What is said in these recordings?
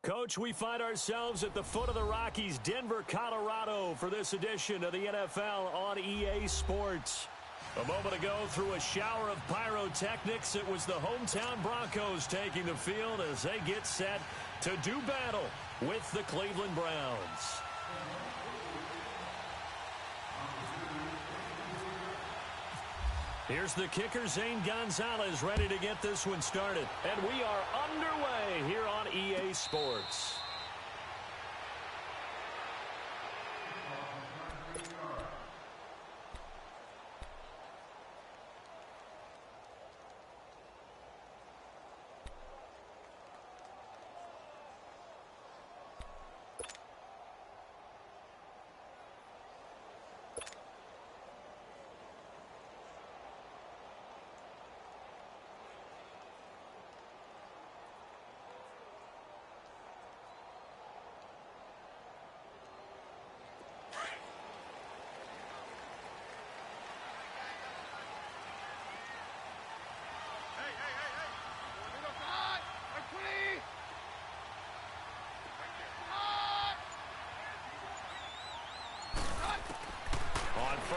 Coach, we find ourselves at the foot of the Rockies, Denver, Colorado, for this edition of the NFL on EA Sports. A moment ago, through a shower of pyrotechnics, it was the hometown Broncos taking the field as they get set to do battle with the Cleveland Browns. Here's the kicker, Zane Gonzalez, ready to get this one started. And we are underway here on EA Sports.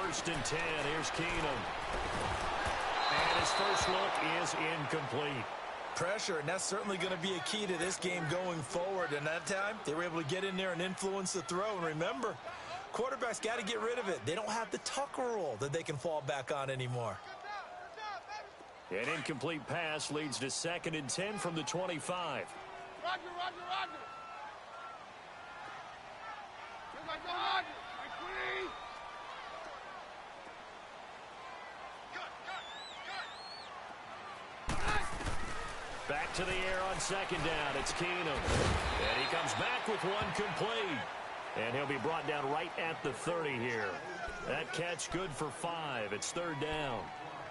First and 10, here's Keenum. And his first look is incomplete. Pressure, and that's certainly going to be a key to this game going forward. And that time, they were able to get in there and influence the throw. And remember, quarterbacks got to get rid of it. They don't have the Tucker rule that they can fall back on anymore. An incomplete pass leads to 2nd and 10 from the 25. Roger. Back to the air on 2nd down. It's Keenum. And he comes back with one complete. And he'll be brought down right at the 30 here. That catch good for 5. It's 3rd down.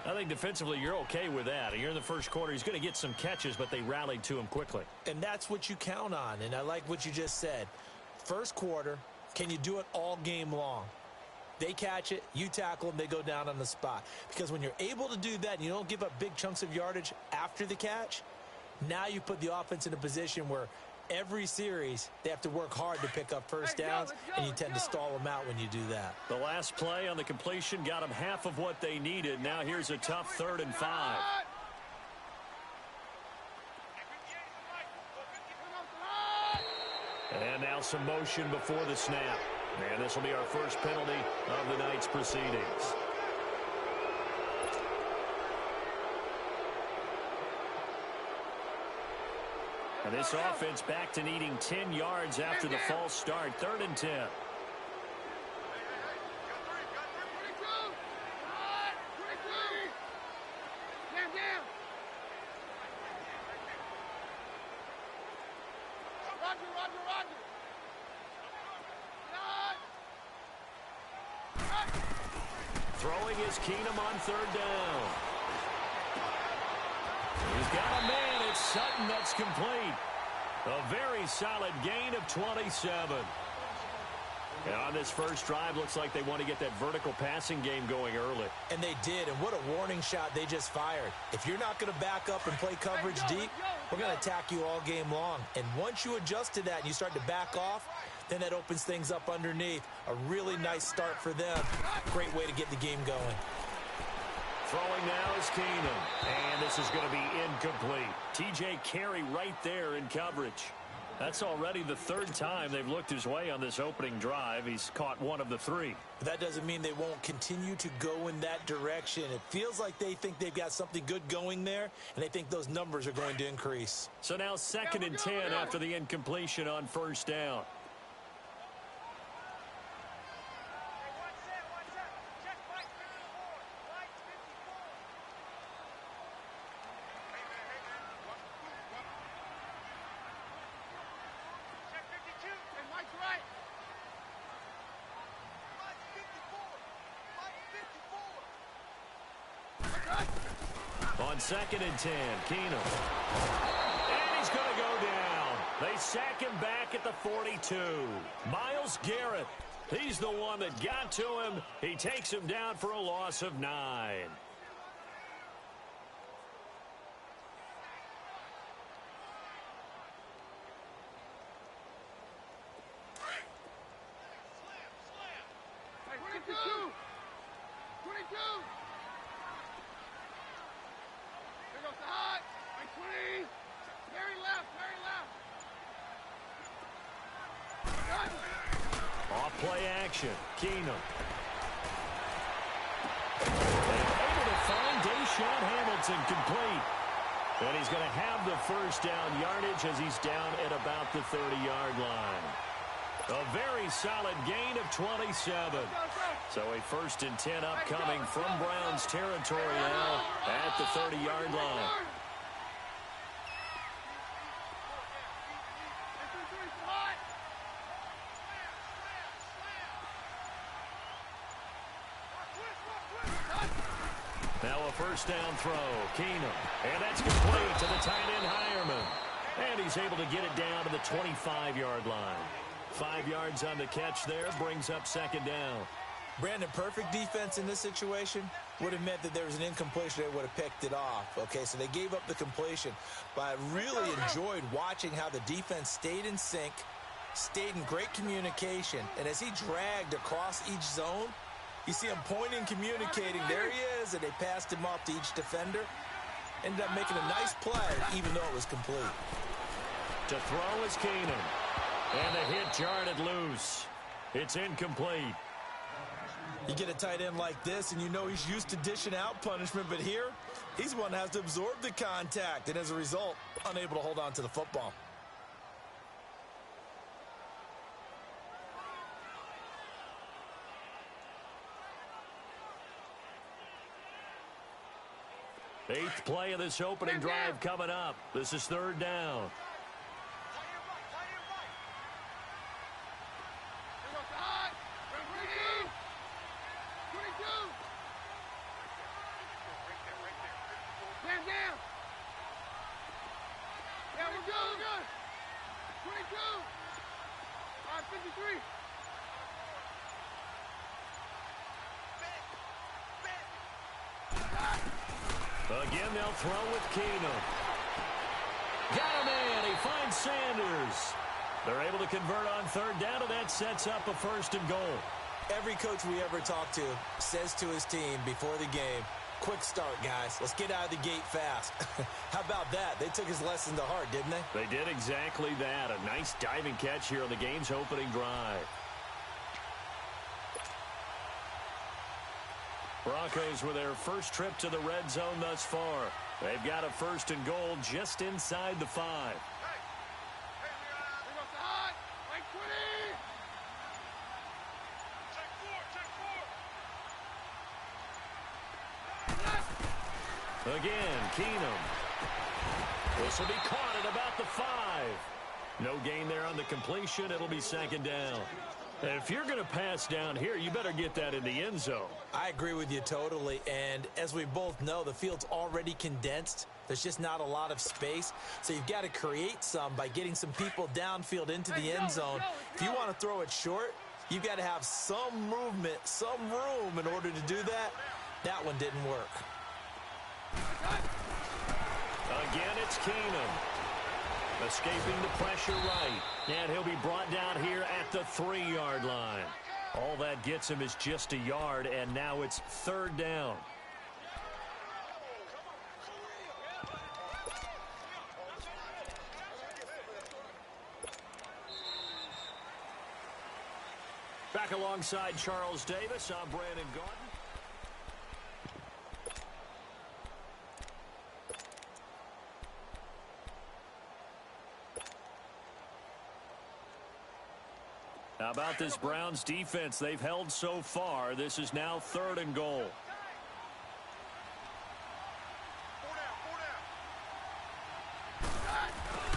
I think defensively you're okay with that. You're in the first quarter. He's going to get some catches, but they rallied to him quickly. And that's what you count on. And I like what you just said. First quarter, can you do it all game long? They catch it, you tackle them, they go down on the spot. Because when you're able to do that and you don't give up big chunks of yardage after the catch, now you put the offense in a position where every series they have to work hard to pick up first downs, and you tend to stall them out when you do that. The last play on the completion got them half of what they needed. Now here's a tough 3rd and 5. And now some motion before the snap. And this will be our first penalty of the night's proceedings. And this offense back to needing 10 yards after the false start. 3rd and 10. Throwing is Keenum on 3rd down. He's got a man. It's Sutton. That's complete. A very solid gain of 27. And on this first drive, looks like they want to get that vertical passing game going early. And they did, and what a warning shot they just fired. If you're not going to back up and play coverage deep, we're going to attack you all game long. And once you adjust to that and you start to back off, then that opens things up underneath. A really nice start for them. Great way to get the game going. Throwing now is Keenum. And this is going to be incomplete. TJ Carey right there in coverage. That's already the 3rd time they've looked his way on this opening drive. He's caught 1 of the 3. But that doesn't mean they won't continue to go in that direction. It feels like they think they've got something good going there, and they think those numbers are going to increase. So now 2nd and 10 after the incompletion on 1st down. On 2nd and 10, Keenum. And he's going to go down. They sack him back at the 42. Myles Garrett, he's the one that got to him. He takes him down for a loss of 9. Off-play action. Keenum. Able to find Deshaun Hamilton complete. And he's going to have the first down yardage as he's down at about the 30-yard line. A very solid gain of 27. So a 1st and 10 upcoming from Browns territory now at the 30-yard line. Now a first down throw. Keenum. And that's complete to the tight end Hireman. And he's able to get it down to the 25-yard line. 5 yards on the catch there, brings up 2nd down. Brandon, perfect defense in this situation would have meant that there was an incompletion. They would have picked it off. Okay, so they gave up the completion. But I really enjoyed watching how the defense stayed in sync, stayed in great communication. And as he dragged across each zone, you see him pointing, communicating. There he is, and they passed him off to each defender. Ended up making a nice play, even though it was complete. To throw is Keenum. And the hit jarred loose. It's incomplete. You get a tight end like this, and you know he's used to dishing out punishment, but here, he's one that has to absorb the contact, and as a result, unable to hold on to the football. Eighth play of this opening drive coming up. This is 3rd down. Again, they'll throw with Keenum. Got him in. He finds Sanders. They're able to convert on 3rd down, and that sets up a 1st and goal. Every coach we ever talk to says to his team before the game, quick start, guys. Let's get out of the gate fast. How about that? They took his lesson to heart, didn't they? They did exactly that. A nice diving catch here on the game's opening drive. Broncos with their first trip to the red zone thus far. They've got a 1st and goal just inside the 5. Again, Keenum. This will be caught at about the 5. No gain there on the completion. It'll be 2nd down. If you're going to pass down here, you better get that in the end zone. I agree with you totally. And as we both know, the field's already condensed. There's just not a lot of space. So you've got to create some by getting some people downfield into the end zone. If you want to throw it short, you've got to have some movement, some room in order to do that. That one didn't work. Again, it's Keenum. Escaping the pressure right. And he'll be brought down here at the 3-yard line. All that gets him is just a yard, and now it's 3rd down. Back alongside Charles Davis, I'm Brandon Gordon. How about this Browns defense they've held so far? This is now 3rd and goal.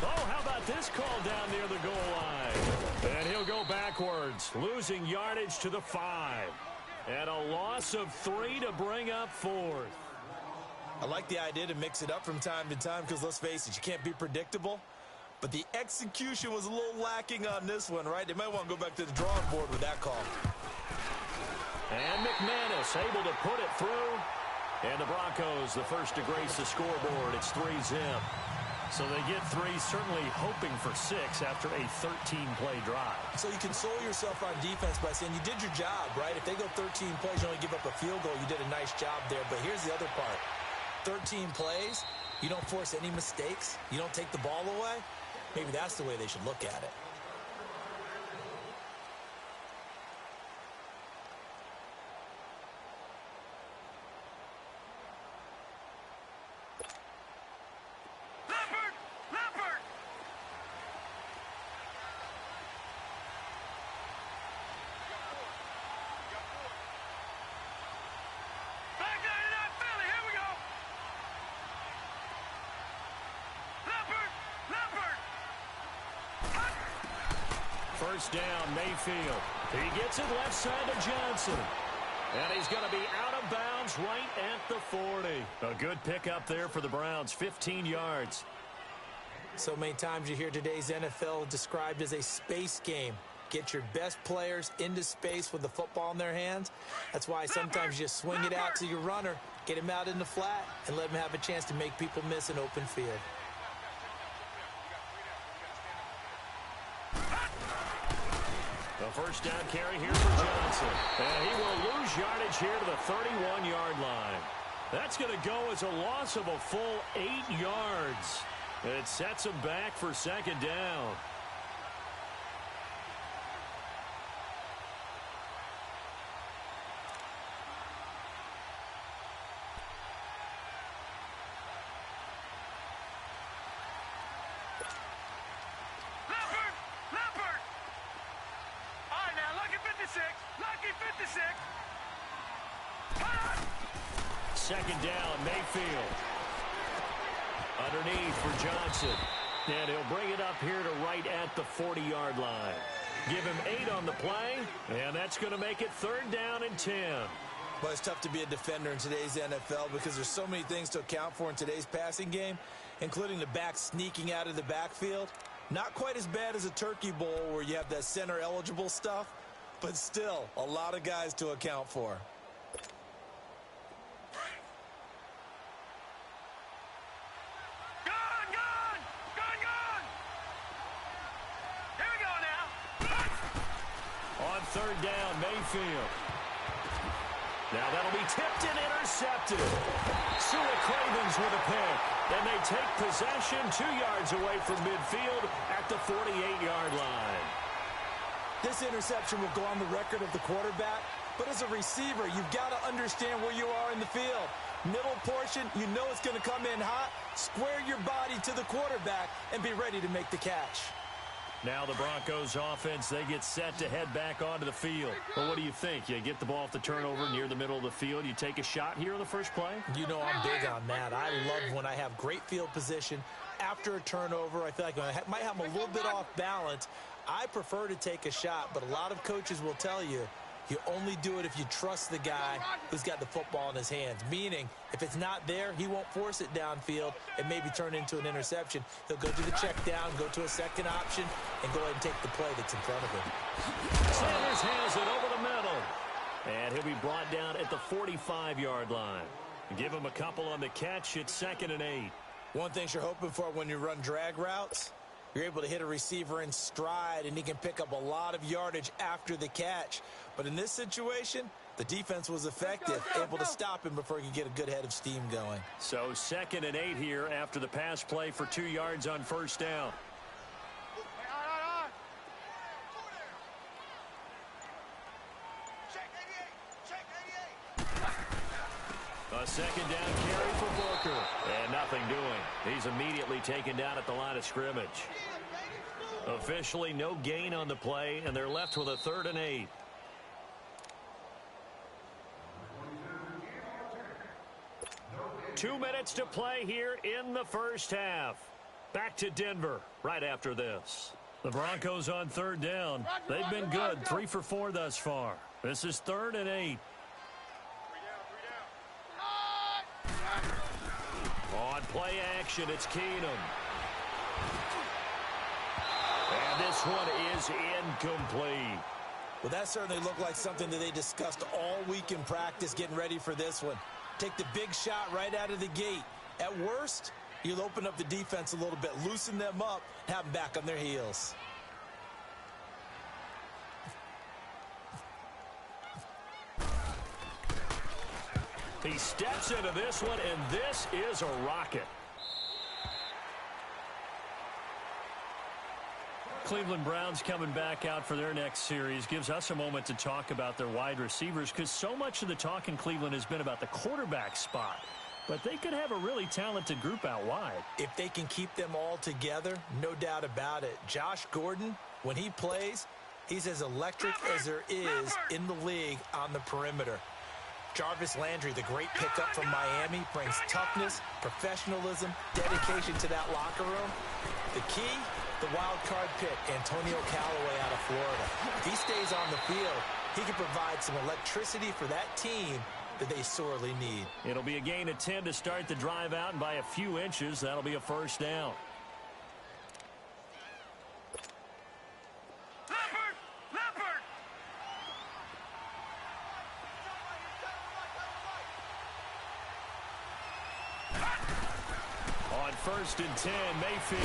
Oh, how about this call down near the goal line? And he'll go backwards, losing yardage to the 5. And a loss of 3 to bring up 4th. I like the idea to mix it up from time to time because, let's face it, you can't be predictable. But the execution was a little lacking on this one, right? They might want to go back to the drawing board with that call. And McManus able to put it through. And the Broncos, the first to grace the scoreboard. It's 3-zip. So they get 3, certainly hoping for 6 after a 13-play drive. So you console yourself on defense by saying you did your job, right? If they go 13 plays, you only give up a field goal, you did a nice job there. But here's the other part. 13 plays, you don't force any mistakes, you don't take the ball away. Maybe that's the way they should look at it. First down, Mayfield. He gets it left side to Johnson. And he's going to be out of bounds right at the 40. A good pickup there for the Browns, 15 yards. So many times you hear today's NFL described as a space game. Get your best players into space with the football in their hands. That's why sometimes you just swing it out to your runner, get him out in the flat, and let him have a chance to make people miss an open field. The first down carry here for Johnson. And he will lose yardage here to the 31-yard line. That's going to go as a loss of a full 8 yards. It sets him back for second down. Second down, Mayfield. Underneath for Johnson. And he'll bring it up here to right at the 40-yard line. Give him 8 on the play, and that's going to make it third down and 10. Well, it's tough to be a defender in today's NFL because there's so many things to account for in today's passing game, including the back sneaking out of the backfield. Not quite as bad as a turkey bowl where you have that center-eligible stuff, but still a lot of guys to account for. Third down, Mayfield. Now that'll be tipped and intercepted. Sua Cravens with a pick. And they take possession 2 yards away from midfield at the 48-yard line. This interception will go on the record of the quarterback, but as a receiver, you've got to understand where you are in the field. Middle portion, you know it's going to come in hot. Square your body to the quarterback and be ready to make the catch. Now the Broncos offense, they get set to head back onto the field. Well, what do you think? You get the ball off the turnover near the middle of the field. You take a shot here on the first play? You know I'm big on that. I love when I have great field position after a turnover. I feel like I might have a little bit off balance. I prefer to take a shot, but a lot of coaches will tell you, you only do it if you trust the guy who's got the football in his hands. Meaning, if it's not there, he won't force it downfield and maybe turn into an interception. He'll go to the check down, go to a second option, and go ahead and take the play that's in front of him. Sanders has it over the middle. And he'll be brought down at the 45-yard line. Give him a couple on the catch. It's 2nd and 8. One thing you're hoping for when you run drag routes, you're able to hit a receiver in stride, and he can pick up a lot of yardage after the catch. But in this situation, the defense was effective, able to stop him before he could get a good head of steam going. So 2nd and 8 here after the pass play for 2 yards on first down. A second down carry for Booker. And nothing doing. He's immediately taken down at the line of scrimmage. Officially no gain on the play, and they're left with a 3rd and 8. Two minutes to play here in the first half. Back to Denver right after this. The Broncos on 3rd down. They've been good, 3 for 4 thus far. This is 3rd and 8. On play action, it's Keenum. And this one is incomplete. Well, that certainly looked like something that they discussed all week in practice getting ready for this one. Take the big shot right out of the gate. At worst, You'll open up the defense a little bit, loosen them up, have them back on their heels. He steps into this one, and this is a rocket. Cleveland Browns coming back out for their next series gives us a moment to talk about their wide receivers, because so much of the talk in Cleveland has been about the quarterback spot. But they could have a really talented group out wide. If they can keep them all together, no doubt about it. Josh Gordon, when he plays, he's as electric as there is in the league on the perimeter. Jarvis Landry, the great pickup from Miami, brings toughness, professionalism, dedication to that locker room. The key, the wild card pick, Antonio Callaway out of Florida. If he stays on the field, he can provide some electricity for that team that they sorely need. It'll be a gain of 10 to start the drive out, and by a few inches, that'll be a first down. On 1st and 10, Mayfield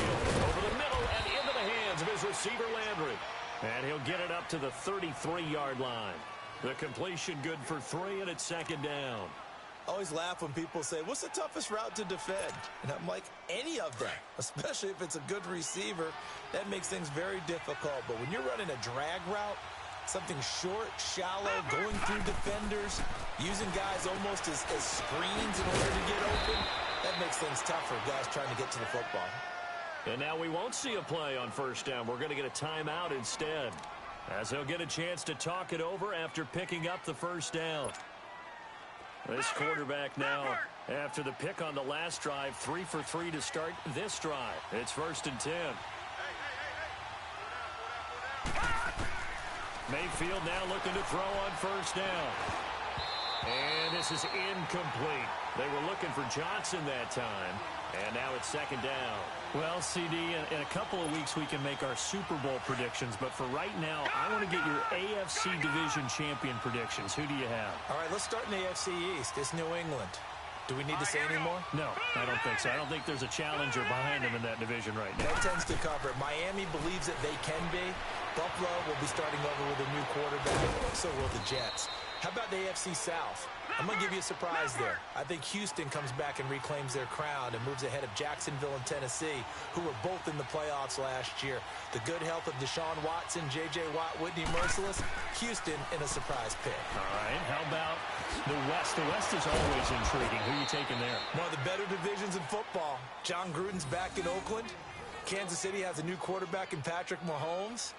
over the middle and into the hands of his receiver Landry. And he'll get it up to the 33-yard line. The completion good for 3, and it's 2nd down. I always laugh when people say, what's the toughest route to defend? And I'm like, any of them, especially if it's a good receiver. That makes things very difficult. But when you're running a drag route, something short, shallow, going through defenders, using guys almost as screens in order to get open, that makes things tough for guys trying to get to the football. And now we won't see a play on 1st down. We're going to get a timeout instead, as they'll get a chance to talk it over after picking up the 1st down. This quarterback now, after the pick on the last drive, 3 for 3 to start this drive. It's 1st and 10. Mayfield now looking to throw on 1st down. And this is incomplete. They were looking for Johnson that time. And now it's 2nd down. Well, CD, in a couple of weeks we can make our Super Bowl predictions. But for right now, I want to get your AFC Division champion predictions. Who do you have? All right, let's start in the AFC East. It's New England. Do we need to say any more? No, I don't think so. I don't think there's a challenger behind them in that division right now. That tends to cover it. Miami believes that they can be. Buffalo will be starting over with a new quarterback. So will the Jets. How about the AFC South? I'm going to give you a surprise there. I think Houston comes back and reclaims their crown and moves ahead of Jacksonville and Tennessee, who were both in the playoffs last year. The good health of Deshaun Watson, J.J. Watt, Whitney Merciless, Houston in a surprise pick. All right, how about the West? The West is always intriguing. Who are you taking there? One of the better divisions in football. John Gruden's back in Oakland. Kansas City has a new quarterback in Patrick Mahomes.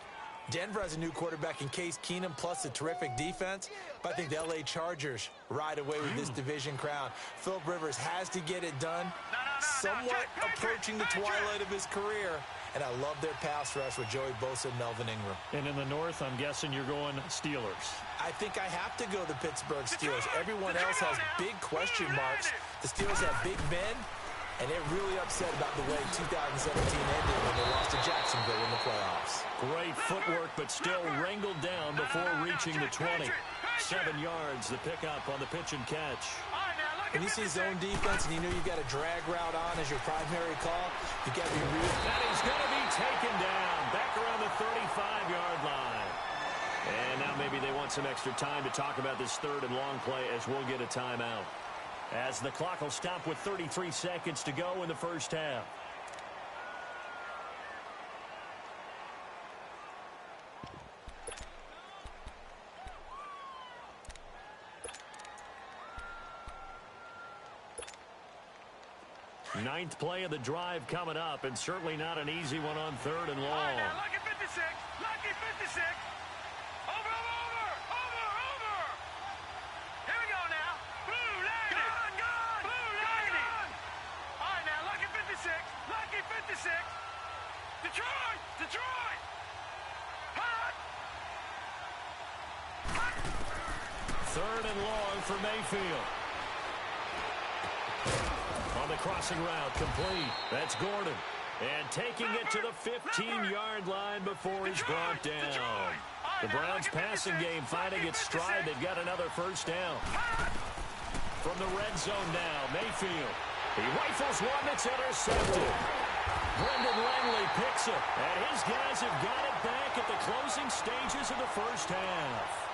Denver has a new quarterback in Case Keenum, plus a terrific defense. But I think the L.A. Chargers ride away with this division crown. Philip Rivers has to get it done. Somewhat approaching the twilight of his career. And I love their pass rush with Joey Bosa and Melvin Ingram. And in the North, I'm guessing you're going Steelers. I think I have to go the Pittsburgh Steelers. Everyone else has big question marks. The Steelers have Big Ben. And they're really upset about the way 2017 ended when they lost to Jacksonville in the playoffs. Great footwork, but still wrangled down before reaching the 20. 7 yards, the pickup on the pitch and catch. When you see zone defense and you know you've got a drag route on as your primary call, you've got to be real. And he's going to be taken down back around the 35-yard line. And now maybe they want some extra time to talk about this 3rd and long play as we'll get a timeout. As the clock will stop with 33 seconds to go in the 1st half. Ninth play of the drive coming up, and certainly not an easy one on 3rd and long. All right, now, lucky 56, lucky 56. Over. Here we go now. Blue lady. Gone. Blue lady. All right, now, lucky 56, lucky 56. Detroit. Hot. 3rd and long for Mayfield. On the crossing route, complete. That's Gordon. And taking it to the 15-yard line before he's brought down. The Browns passing game finding its stride. They've got another 1st down. From the red zone now, Mayfield. He rifles one that's intercepted. Brendan Langley picks it, and his guys have got it back at the closing stages of the first half.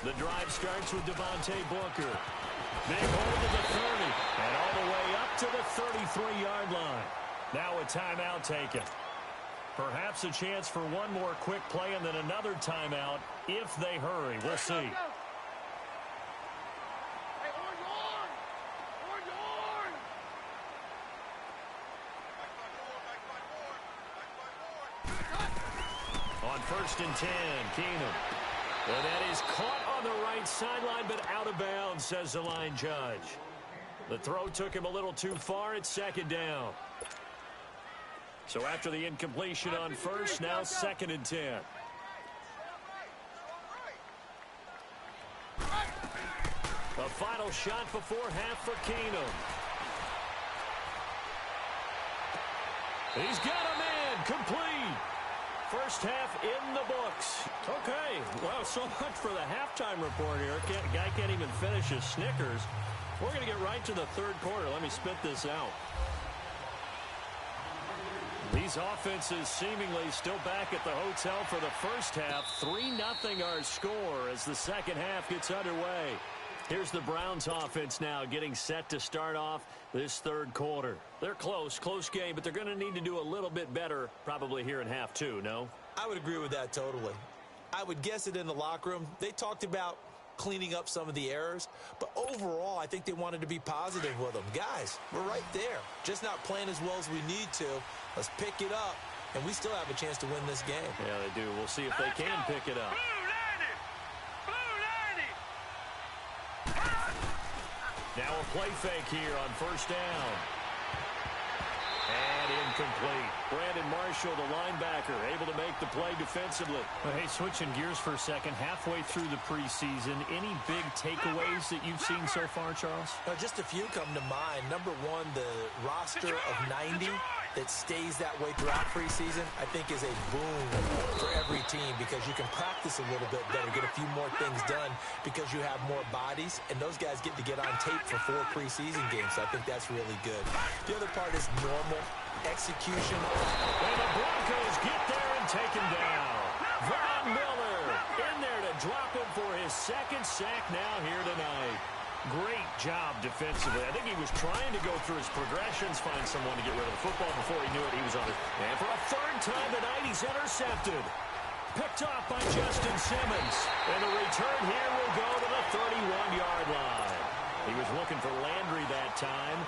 The drive starts with Devontae Booker. Big hold of the 30, and all the way up to the 33-yard line. Now a timeout taken. Perhaps a chance for one more quick play and then another timeout if they hurry. We'll see. On 1st and 10, Keenum. And that is caught on the right sideline, but out of bounds, says the line judge. The throw took him a little too far. It's 2nd down. So after the incompletion on 1st, now 2nd and 10. The final shot before half for Keenum. He's got a man complete. First half in the books. Okay, well, so much for the halftime report here. Guy can't even finish his Snickers. We're going to get right to the 3rd quarter. Let me spit this out. These offenses seemingly still back at the hotel for the first half. 3-0 our score as the second half gets underway. Here's the Browns offense now getting set to start off this 3rd quarter. They're close game, but they're going to need to do a little bit better probably here in half 2, no? I would agree with that totally. I would guess it in the locker room. They talked about cleaning up some of the errors, but overall, I think they wanted to be positive with them. Guys, we're right there. Just not playing as well as we need to. Let's pick it up, and we still have a chance to win this game. Yeah, they do. We'll see if they can pick it up. Now a play fake here on 1st down. And incomplete. Brandon Marshall, the linebacker, able to make the play defensively. Well, hey, switching gears for a second, halfway through the preseason, any big takeaways that you've seen so far, Charles? Just a few come to mind. Number one, the roster of 90 that stays that way throughout preseason, I think is a boom for every team because you can practice a little bit better, get a few more things done because you have more bodies, and those guys get to get on tape for 4 preseason games. So I think that's really good. The other part is normal execution. And the Broncos get there and take him down. Von Miller in there to drop him for his 2nd sack now here tonight. Great job defensively. I think he was trying to go through his progressions, find someone to get rid of the football. Before he knew it, he was on it. And for a 3rd time tonight, he's intercepted. Picked off by Justin Simmons. And the return here will go to the 31-yard line. He was looking for Landry that time.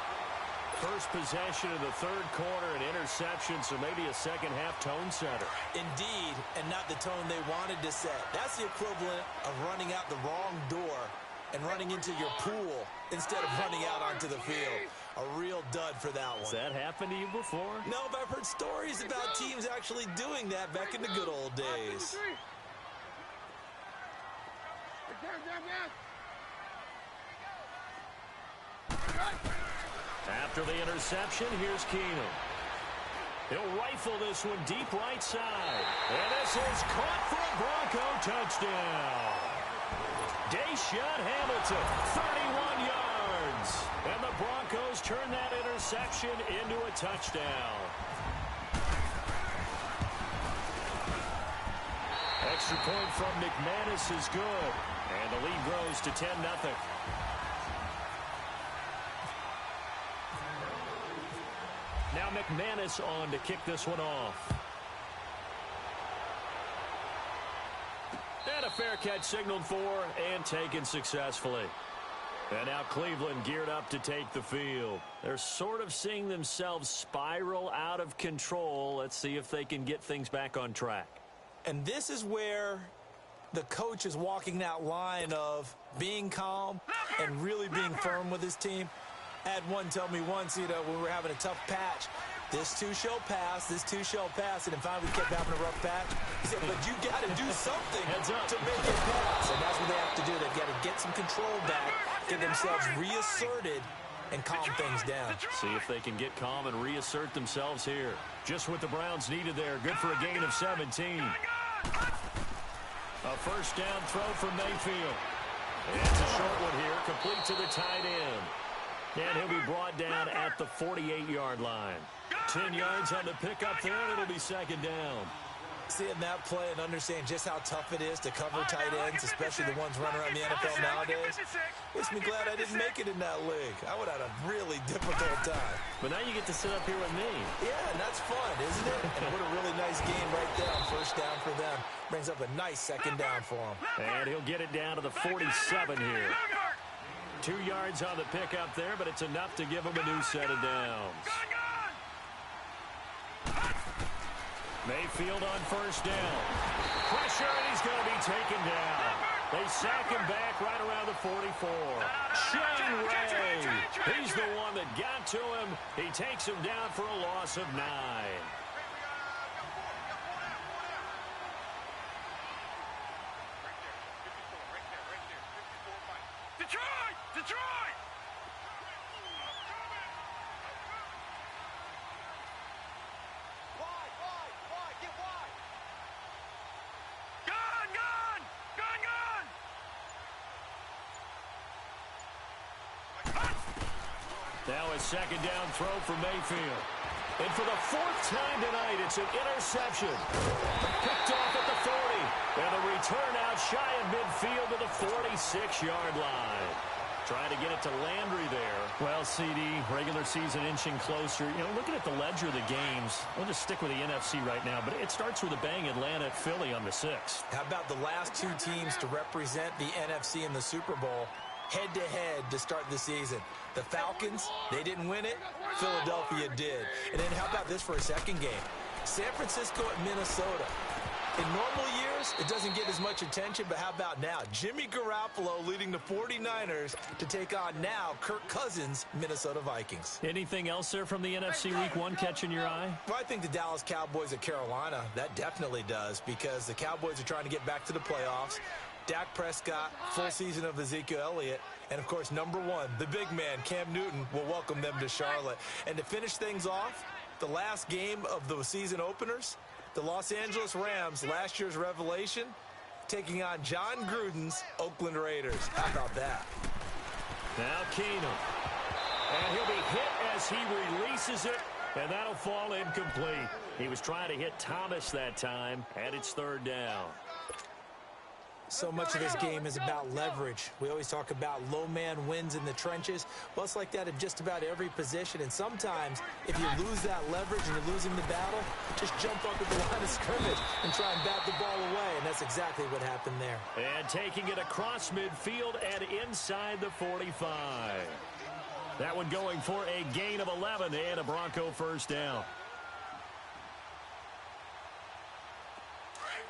First possession of the 3rd quarter, an interception, so maybe a second-half tone setter. Indeed, and not the tone they wanted to set. That's the equivalent of running out the wrong door and running into your pool instead of running out onto the field. A real dud for that one. Has that happened to you before? No, but I've heard stories about teams actually doing that back in the good old days. After the interception, here's Keenum. He'll rifle this one deep right side. And this is caught for a Bronco touchdown. Deshaun Hamilton, 31 yards. And the Broncos turn that interception into a touchdown. Extra point from McManus is good. And the lead grows to 10-0. Now McManus on to kick this one off. And a fair catch signaled for and taken successfully. And now Cleveland geared up to take the field. They're sort of seeing themselves spiral out of control. Let's see if they can get things back on track. And this is where the coach is walking that line of being calm and really being firm with his team. I had one tell me once, when we were having a tough patch, this too shall pass, this too shall pass, and then finally we kept having a rough patch. He said, but you got to do something to make it pass. And that's what they have to do. They've got to get some control back, get themselves reasserted, and calm things down. See if they can get calm and reassert themselves here. Just what the Browns needed there. Good for a gain of 17. A first down throw from Mayfield. It's a short one here, complete to the tight end. And he'll be brought down at the 48-yard line. 10 yards on the pickup there, and it'll be second down. Seeing that play and understand just how tough it is to cover tight ends, especially the ones running around the NFL nowadays, makes me glad I didn't make it in that league. I would have had a really difficult time. But now you get to sit up here with me. Yeah, and that's fun, isn't it? And what a really nice game right there on first down for them. Brings up a nice second down for them. And he'll get it down to the 47 here. 2 yards on the pickup there, but it's enough to give him a new set of downs. Mayfield on first down. Pressure, and he's going to be taken down. They sack him back right around the 44. Shane Ray, he's the one that got to him. He takes him down for a loss of 9. Detroit! Now a second down throw for Mayfield. And for the 4th time tonight, it's an interception. Picked off at the 40. And the return out shy of midfield to the 46-yard line. Trying to get it to Landry there. Well, CD, regular season inching closer. You know, looking at the ledger of the games, we'll just stick with the NFC right now, but it starts with a bang. Atlanta at Philly on the 6th. How about the last 2 teams to represent the NFC in the Super Bowl head-to-head to start the season? The Falcons, they didn't win it. Philadelphia did. And then how about this for a second game? San Francisco at Minnesota. In normal years, it doesn't get as much attention, but how about now? Jimmy Garoppolo leading the 49ers to take on now Kirk Cousins' Minnesota Vikings. Anything else there from the NFC Week 1 catching your eye? Well, I think the Dallas Cowboys at Carolina, that definitely does, because the Cowboys are trying to get back to the playoffs. Dak Prescott, full season of Ezekiel Elliott, and, of course, number 1, the big man, Cam Newton, will welcome them to Charlotte. And to finish things off, the last game of the season openers, the Los Angeles Rams, last year's revelation, taking on John Gruden's Oakland Raiders. How about that? Now Keenum. And he'll be hit as he releases it, and that'll fall incomplete. He was trying to hit Thomas that time, and it's 3rd down. So much of this game is about leverage. We always talk about low man wins in the trenches. Well, it's like that in just about every position. And sometimes, if you lose that leverage and you're losing the battle, just jump up at the line of scrimmage and try and bat the ball away. And that's exactly what happened there. And taking it across midfield and inside the 45. That one going for a gain of 11 and a Bronco first down.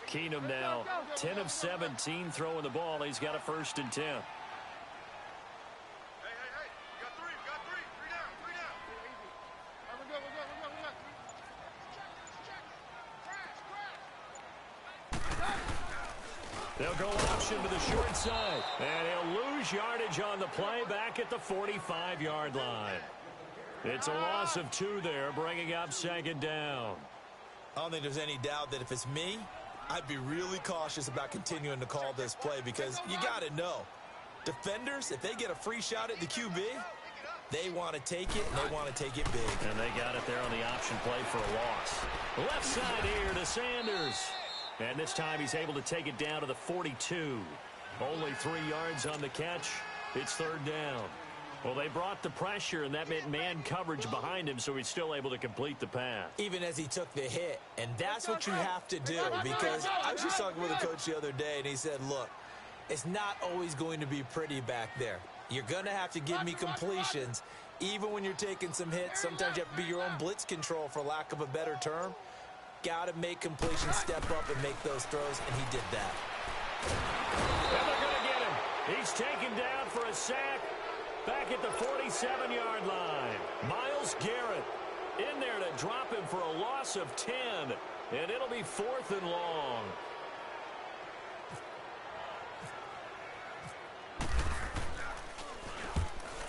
Keenum now 10 of 17 throwing the ball. He's got a 1st and 10. Hey, you got 3, three down. All right, we go. They'll go option to the short side. And he'll lose yardage on the play back at the 45-yard line. It's a loss of 2 there, bringing up 2nd down. I don't think there's any doubt that if it's me, I'd be really cautious about continuing to call this play, because you got to know, defenders, if they get a free shot at the QB, they want to take it, and they want to take it big. And they got it there on the option play for a loss. Left side here to Sanders. And this time he's able to take it down to the 42. Only 3 yards on the catch. It's 3rd down. Well, they brought the pressure, and that meant man coverage behind him, so he's still able to complete the pass. Even as he took the hit. And that's what you have to do, because I was just talking with a coach the other day, and he said, look, it's not always going to be pretty back there. You're going to have to give me completions. Even when you're taking some hits, sometimes you have to be your own blitz control, for lack of a better term. Got to make completions, step up, and make those throws, and he did that. And they're going to get him. He's taken down for a sack. Back at the 47-yard line. Myles Garrett in there to drop him for a loss of 10. And it'll be 4th and long.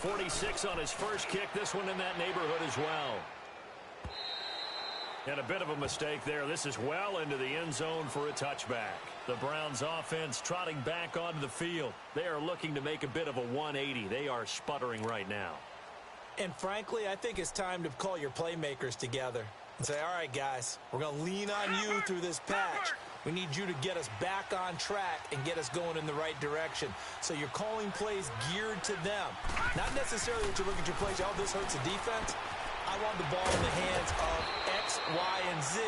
46 on his first kick. This one in that neighborhood as well. And a bit of a mistake there. This is well into the end zone for a touchback. The Browns offense trotting back onto the field. They are looking to make a bit of a 180. They are sputtering right now. And frankly, I think it's time to call your playmakers together and say, all right, guys, we're going to lean on you through this patch. We need you to get us back on track and get us going in the right direction. So you're calling plays geared to them. Not necessarily that you look at your plays, oh, this hurts the defense. I want the ball in the hands of X, Y, and Z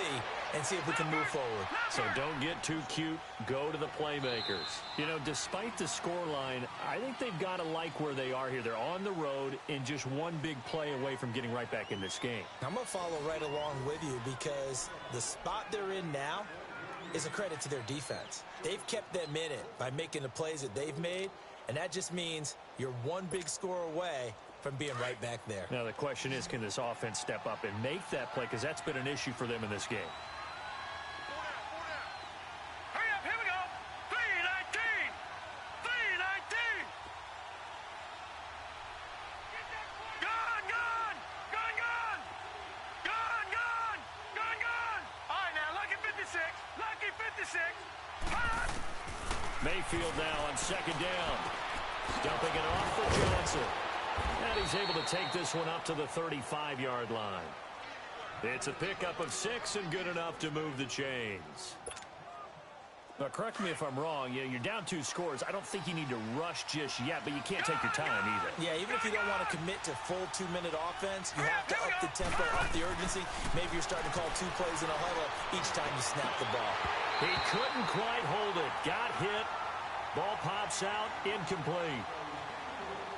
and see if we can move forward. So don't get too cute. Go to the playmakers. You know, despite the scoreline, I think they've got to like where they are here. They're on the road and just one big play away from getting right back in this game. I'm going to follow right along with you because the spot they're in now is a credit to their defense. They've kept them in it by making the plays that they've made, and that just means you're one big score away from being right back there. Now the question is, can this offense step up and make that play? Because that's been an issue for them in this game. Hurry up, here we go. 319. 319. Gun, gun. Gun, gun. Gun, gun. Gun, gun. All right, now, lucky 56. Lucky 56. Hot. Mayfield now on second down. Dumping it off for Johnson. And he's able to take this one up to the 35-yard line. It's a pickup of 6 and good enough to move the chains. Now, correct me if I'm wrong. Yeah, you're down 2 scores. I don't think you need to rush just yet, but you can't take your time either. Yeah, even if you don't want to commit to full 2-minute offense, you have to up the tempo, up the urgency. Maybe you're starting to call 2 plays in a huddle each time you snap the ball. He couldn't quite hold it. Got hit. Ball pops out. Incomplete.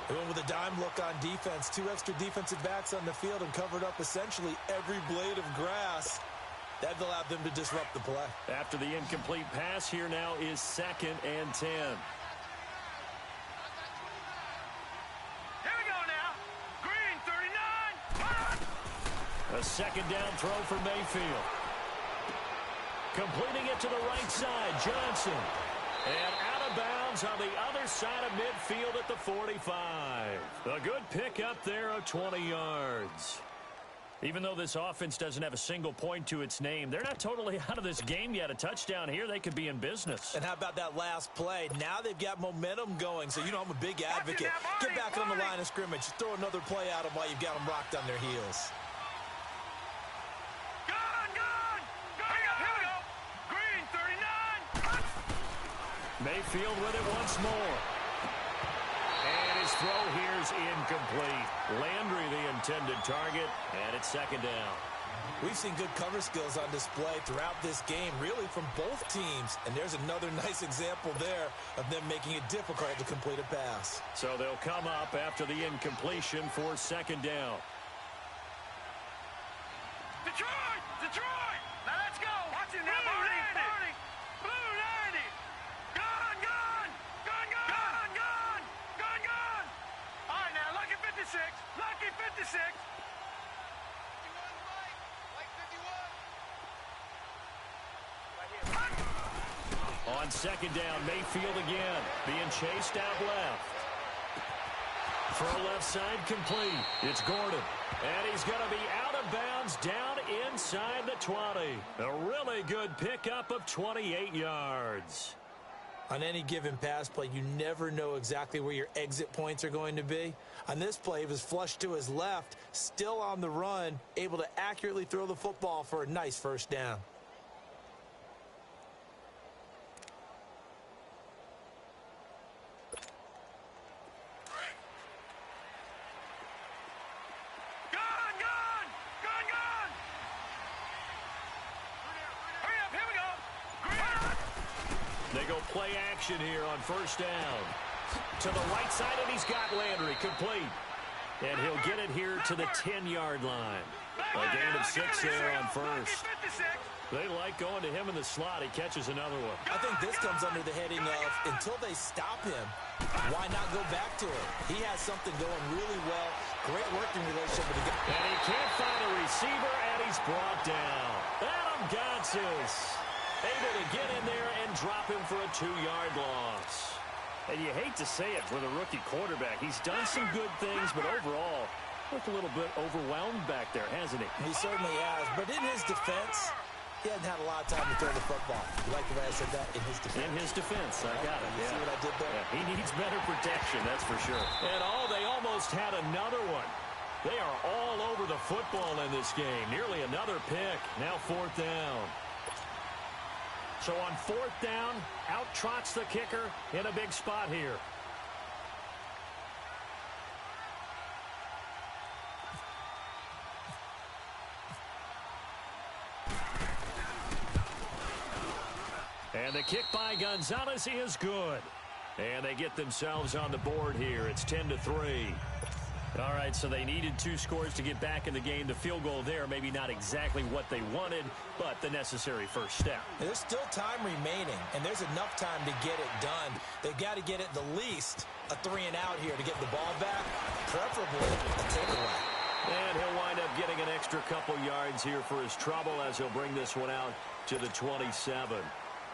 They went with a dime look on defense. 2 extra defensive backs on the field and covered up essentially every blade of grass. That allowed them to disrupt the play. After the incomplete pass, here now is 2nd and 10. Here we go now. Green, 39. Hot. A second down throw for Mayfield. Completing it to the right side, Johnson. And out of bounds on the other side of midfield at the 45. A good pickup there of 20 yards. Even though this offense doesn't have a single point to its name, they're not totally out of this game yet. A touchdown here, they could be in business. And how about that last play? Now they've got momentum going, so you know I'm a big advocate. Get back on the line of scrimmage. Throw another play at them while you've got them rocked on their heels. Gun, gun. Hurry up, here we go. Green, 39. Hot. Mayfield with it once more. And his throw here's incomplete. Landry the intended target, and it's 2nd down. We've seen good cover skills on display throughout this game, really from both teams. And there's another nice example there of them making it difficult to complete a pass. So they'll come up after the incompletion for 2nd down. Detroit, Detroit. Now let's go. Watch it now, Barney. Blue 90. Gun, gun. Gun, gun. Gun, gun. Gun, gun. All right, now, lucky 56. Lucky 56. On 2nd down, Mayfield again, being chased out left. Throw left side complete. It's Gordon. And he's going to be out of bounds down inside the 20. A really good pickup of 28 yards. On any given pass play, you never know exactly where your exit points are going to be. On this play, he was flushed to his left, still on the run, able to accurately throw the football for a nice 1st down. Gun, gun. Gun, gun. Hurry up, here we go. Green. They go play action here on 1st down. To the right side, and he's got Landry complete. And he'll get it here to the 10-yard line. A gain of 6 there on 1st. They like going to him in the slot. He catches another one. I think this comes under the heading of, until they stop him, why not go back to it? He has something going really well. Great working relationship with the guy. And he can't find a receiver, and he's brought down. Adam Gotsis able to get in there and drop him for a 2-yard loss. And you hate to say it with a rookie quarterback. He's done some good things, but overall, looked a little bit overwhelmed back there, hasn't he? He certainly has. But in his defense, he hasn't had a lot of time to throw the football. You like the way I said that? In his defense. In his defense. I got it. You see what I did there? Yeah, he needs better protection, that's for sure. And they almost had another one. They are all over the football in this game. Nearly another pick. Now 4th down. So on 4th down, out trots the kicker in a big spot here. And the kick by Gonzalez is good. And they get themselves on the board here. It's 10-3. All right, so they needed 2 scores to get back in the game. The field goal there, maybe not exactly what they wanted, but the necessary first step. There's still time remaining, and there's enough time to get it done. They've got to get at the least a 3-and-out here to get the ball back, preferably a takeaway. And he'll wind up getting an extra couple yards here for his trouble as he'll bring this one out to the 27.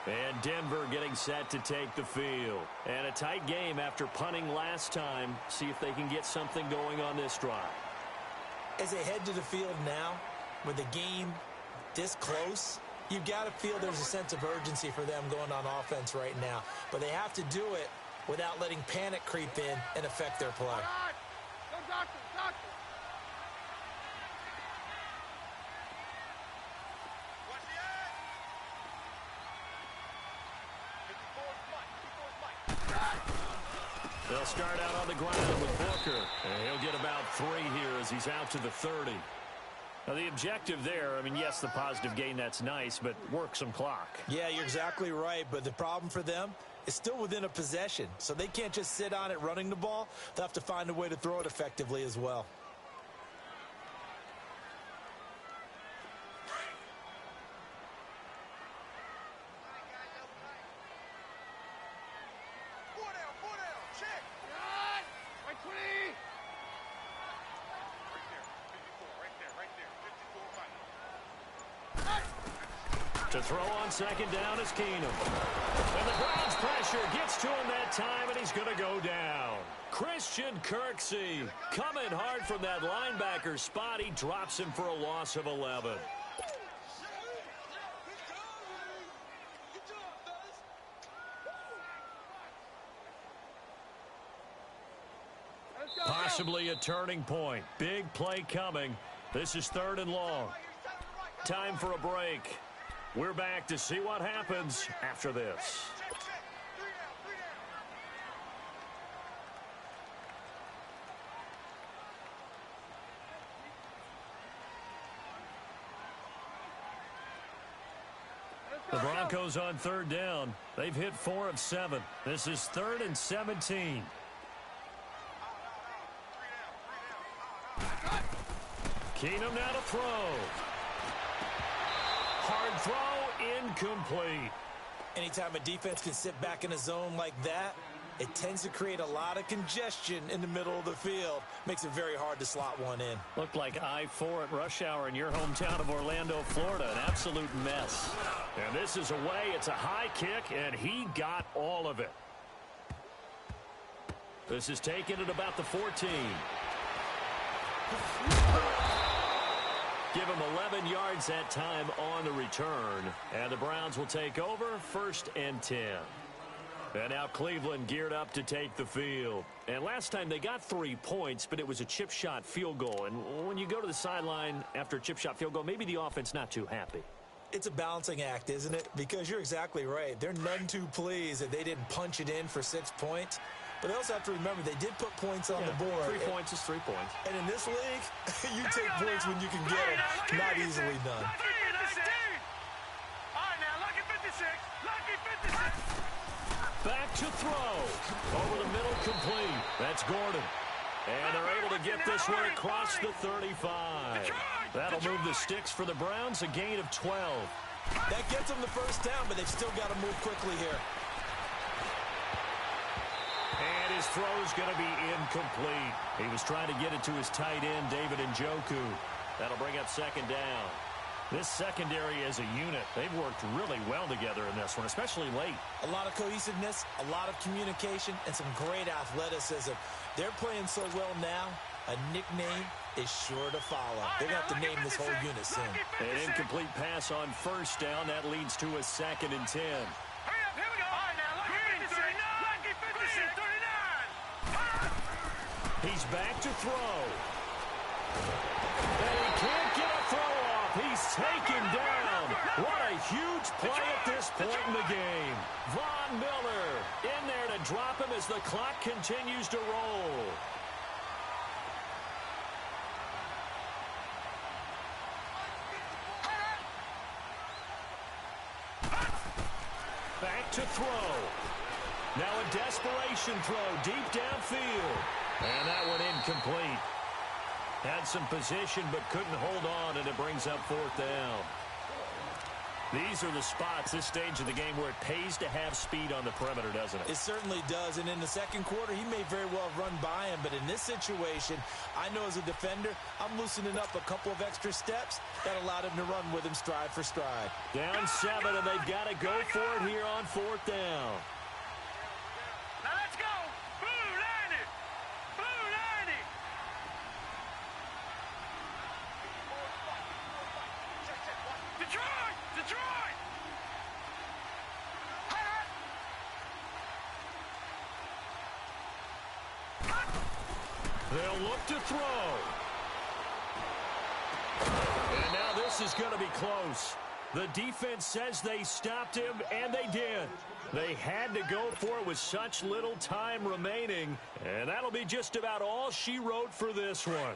And Denver getting set to take the field. And a tight game after punting last time. See if they can get something going on this drive. As they head to the field now, with the game this close, you've got to feel there's a sense of urgency for them going on offense right now. But they have to do it without letting panic creep in and affect their play. All right. Go, doctor, doctor. Watch the edge. 54's Mike. They'll start out on the ground with Booker. And he'll get about 3 here as he's out to the 30. Now, the objective there, I mean, yes, the positive gain, that's nice, but work some clock. Yeah, you're exactly right. But the problem for them is still within a possession. So they can't just sit on it running the ball. They'll have to find a way to throw it effectively as well. Four down, check. Right, right 20. Right there, 54, right there. To throw on second down is Keenum. And the Browns pressure gets to him that time, and he's going to go down. Christian Kirksey coming hard from that linebacker spot. He drops him for a loss of 11. Possibly a turning point. Big play coming. This is 3rd and long. Time for a break. We're back to see what happens after this. The Broncos on 3rd down. They've hit 4 of 7. This is 3rd and 17. Keenum now to throw. Hard throw, incomplete. Anytime a defense can sit back in a zone like that, it tends to create a lot of congestion in the middle of the field. Makes it very hard to slot one in. Looked like I-4 at rush hour in your hometown of Orlando, Florida. An absolute mess. And this is away. It's a high kick, and he got all of it. This is taken at about the 14. Give him 11 yards that time on the return. And the Browns will take over 1st and 10. And now Cleveland geared up to take the field. And last time they got 3 points, but it was a chip shot field goal. And when you go to the sideline after a chip shot field goal, maybe the offense not too happy. It's a balancing act, isn't it? Because you're exactly right. They're none too pleased that they didn't punch it in for 6 points. But they also have to remember they did put points on the board. 3 points is 3 points. And in this league, you take points when you can get them. Not easily done. All right, now, lucky 56. Lucky 56. Back to throw. Over the middle, complete. That's Gordon. And they're able to get this one across the 35. That'll move the sticks for the Browns, a gain of 12. That gets them the first down, but they've still got to move quickly here. And his throw's going to be incomplete. He was trying to get it to his tight end, David Njoku. That'll bring up 2nd down. This secondary as a unit, they've worked really well together in this one, especially late. A lot of cohesiveness, a lot of communication, and some great athleticism. They're playing so well now, a nickname is sure to follow. They're going to have to name this whole unit soon. An incomplete pass on first down. That leads to a 2nd and 10. Hurry up, here we go. All right, now, Lucky 56. Lucky 56. 39. He's back to throw. And he can't get a throw off. He's taken down. What a huge play at this point in the game. Von Miller in there to drop him as the clock continues to roll. Back to throw. Now a desperation throw deep downfield. And that one incomplete. Had some position but couldn't hold on, and it brings up 4th down. These are the spots, this stage of the game, where it pays to have speed on the perimeter, doesn't it? It certainly does, and in the second quarter, he may very well have run by him, but in this situation, I know as a defender, I'm loosening up a couple of extra steps that allowed him to run with him stride for stride. Down 7, and they've got to go for it here on 4th down. Now let's go. Blue 90. Blue 90. Detroit! Detroit! They'll look to throw. And now this is going to be close. The defense says they stopped him, and they did. They had to go for it with such little time remaining, and that'll be just about all she wrote for this one.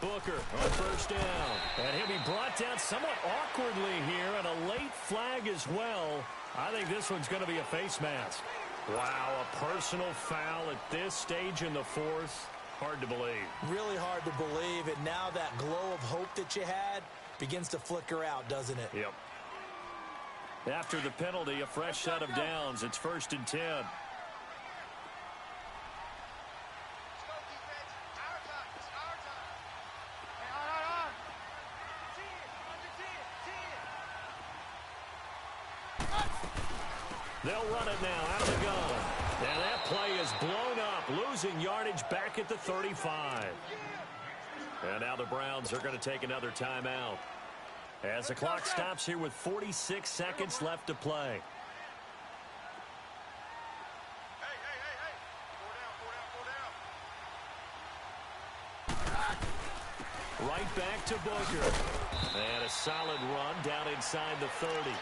Booker on first down. And he'll be brought down somewhat awkwardly here, and a late flag as well. I think this one's going to be a face mask. Wow, a personal foul at this stage in the 4th. Hard to believe. Really hard to believe, and now that glow of hope that you had begins to flicker out, doesn't it? Yep. After the penalty, a fresh set of downs. It's 1st and 10. They'll run it now out of the gun. And that play is blown up, losing yardage back at the 35. And now the Browns are going to take another timeout as the clock stops here with 46 seconds left to play. Right back to Booker. And a solid run down inside the 30.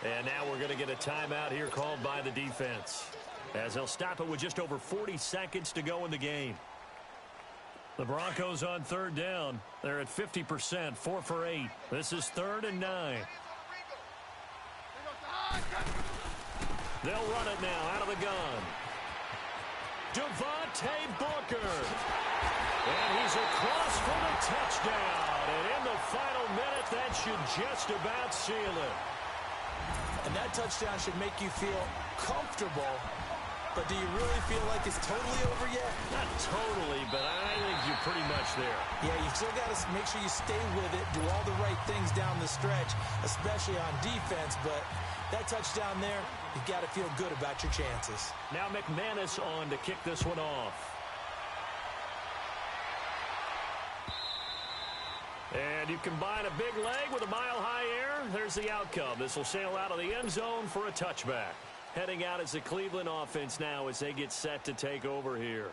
And now we're going to get a timeout here called by the defense, as they'll stop it with just over 40 seconds to go in the game. The Broncos on 3rd down. They're at 50%, 4 for 8. This is 3rd and 9. They'll run it now out of the gun. Devontae Booker. And he's across for the touchdown. And in the final minute, that should just about seal it. And that touchdown should make you feel comfortable. But do you really feel like it's totally over yet? Not totally, but I think you're pretty much there. Yeah, you still got to make sure you stay with it, do all the right things down the stretch, especially on defense. But that touchdown there, you've got to feel good about your chances. Now McManus on to kick this one off. And you combine a big leg with a mile-high air. There's the outcome. This will sail out of the end zone for a touchback. Heading out as the Cleveland offense now as they get set to take over here.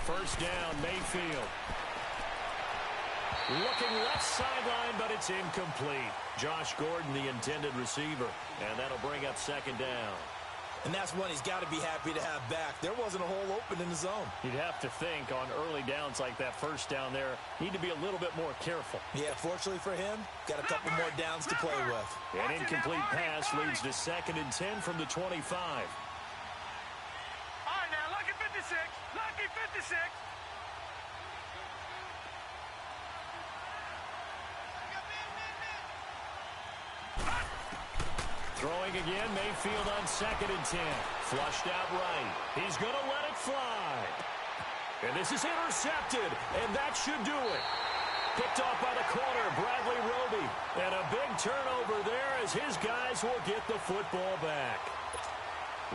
First down, Mayfield. Looking left sideline, but it's incomplete. Josh Gordon, the intended receiver. And that'll bring up second down. And that's one he's got to be happy to have back. There wasn't a hole open in the zone. You'd have to think on early downs like that first down there, need to be a little bit more careful. Yeah, fortunately for him, got a couple more downs to play with. An incomplete pass leads to 2nd and 10 from the 25. All right, now, lucky 56. Lucky 56. Throwing again, Mayfield on 2nd and 10. Flushed out right. He's going to let it fly. And this is intercepted, and that should do it. Picked off by the corner, Bradley Roby. And a big turnover there as his guys will get the football back.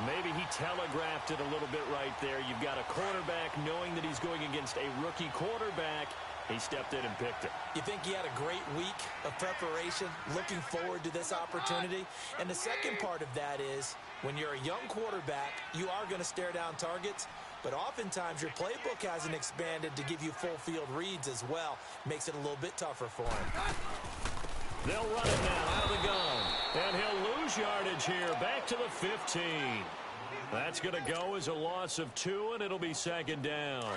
Maybe he telegraphed it a little bit right there. You've got a quarterback knowing that he's going against a rookie quarterback. He stepped in and picked it. You think he had a great week of preparation, looking forward to this opportunity? And the second part of that is, when you're a young quarterback, you are going to stare down targets, but oftentimes your playbook hasn't expanded to give you full field reads as well. Makes it a little bit tougher for him. They'll run it now out of the gun. And he'll lose yardage here, back to the 15. That's going to go as a loss of 2, and it'll be 2nd down.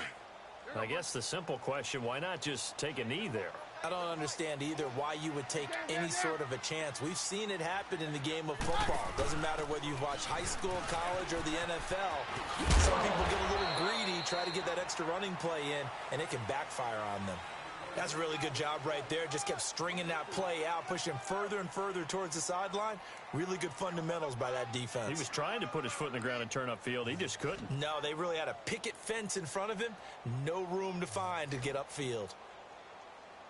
I guess the simple question, why not just take a knee there? I don't understand either why you would take any sort of a chance. We've seen it happen in the game of football. Doesn't matter whether you've watched high school, college, or the NFL. Some people get a little greedy, try to get that extra running play in, and it can backfire on them. That's a really good job right there. Just kept stringing that play out, pushing further and further towards the sideline. Really good fundamentals by that defense. He was trying to put his foot in the ground and turn upfield. He just couldn't. No, they really had a picket fence in front of him. No room to find to get upfield.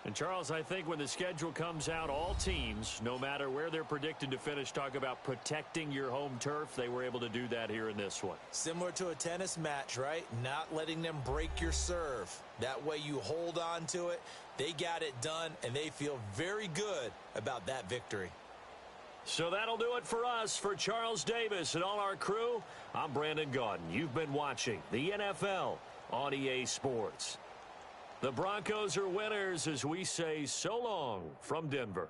And, Charles, I think when the schedule comes out, all teams, no matter where they're predicted to finish, talk about protecting your home turf. They were able to do that here in this one. Similar to a tennis match, right? Not letting them break your serve. That way you hold on to it. They got it done, and they feel very good about that victory. So that'll do it for us. For Charles Davis and all our crew, I'm Brandon Gaudin. You've been watching the NFL on EA Sports. The Broncos are winners as we say so long from Denver.